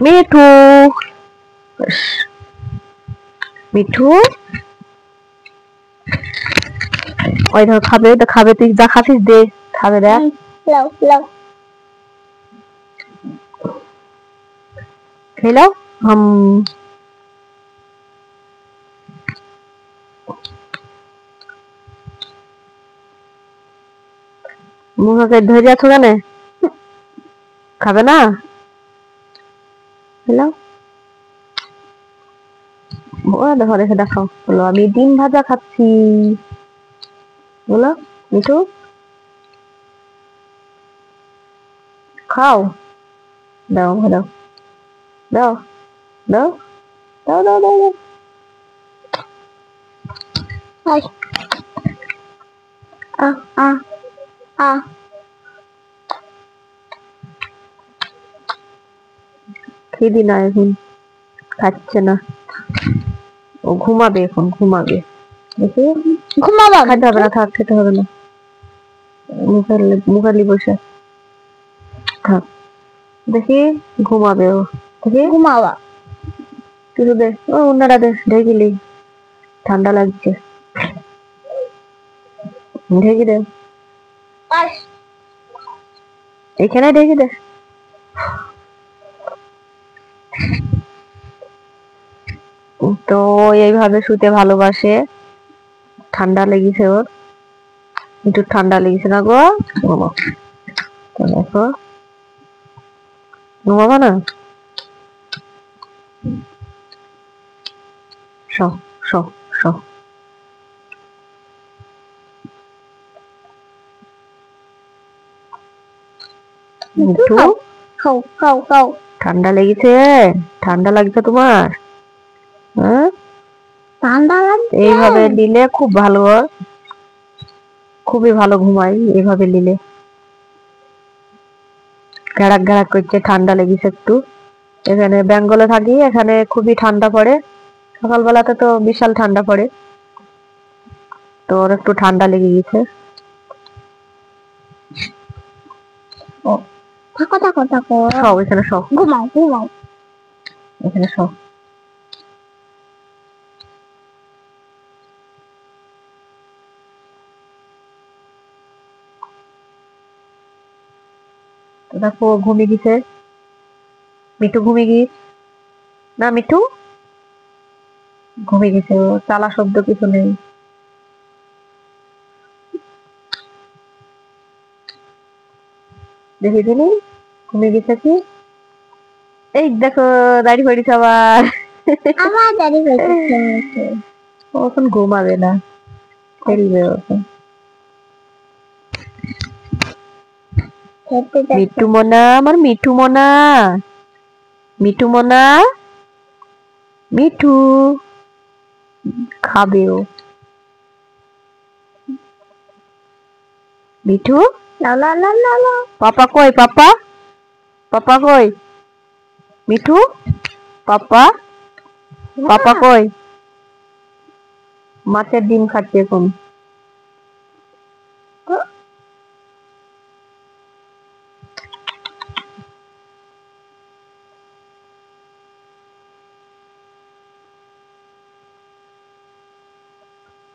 মিঠু মিঠু ওই ধর খাবে তো খাবে তুই যা খাচ্ছিস দে খাবে দেখ লাও লাও খেলাও মুখে ধরে আছো কেন খাবে না খেলাও দেখো রেখে দেখাও বলো আমি ডিম ভাজা খাচ্ছি বলো মিঠু খাও দাও দাও দাও দাও দাও দাও দাও দাও আ আ আ খিদি না এখন খাচ্ছে না ও ঘুমাবে এখন ঘুমাবে দেখি ঘুমাবা খেতে হবে না থাক খেতে হবে না মুখালি বসে থাক দেখি ঘুমাবে ও দেখি ঘুমাবা কিছু দে ও অন্যরা দে ঢেকিলি ঠান্ডা লাগছে ঢেকে দে এখানে ঢেকে দে তো এইভাবে শুতে ভালোবাসে ঠান্ডা লেগেছে ওর একটু ঠান্ডা লেগেছে না গো ঘুমাও দেখো ঘুমাবো না শো শো শো মিঠু খাও খাও খাও ঠান্ডা লেগেছে ঠান্ডা লাগছে তোমার হ্যাঁ ঠান্ডা লাগছে এইভাবে নিলে খুব ভালো হয় খুবই ভালো ঘুমাই এইভাবে নিলে গ্যাড়াক গ্যাড়াক করছে ঠান্ডা লেগেছে একটু এখানে বেঙ্গলে থাকি এখানে খুবই ঠান্ডা পড়ে সকালবেলাতে তো বিশাল ঠান্ডা পড়ে তো ওর একটু ঠান্ডা লেগে গেছে থাকো থাকো থাকো সব এখানে সব ঘুমাও ঘুমাও এখানে সব দেখো ঘুমিয়ে গেছে মিঠু ঘুমিয়ে গিয়ে না মিঠু ঘুমিয়ে গেছে ও চালা শব্দ কিছু নেই দেখি দিনি ঘুমিয়ে গেছে কি এই দেখো দাড়ি পড়েছে আবার আমার দাড়ি হয়েছে ও এখন ঘুমাবে না খেলবে এখন মিঠু মোনা আমার মিঠু মোনা মিঠু মোনা মিঠু খাবে ও মিঠু লা লা লা লা লা পাপা কই পাপা পাপা কই মিঠু পাপা পাপা কই মাছের ডিম খাচ্ছে এখন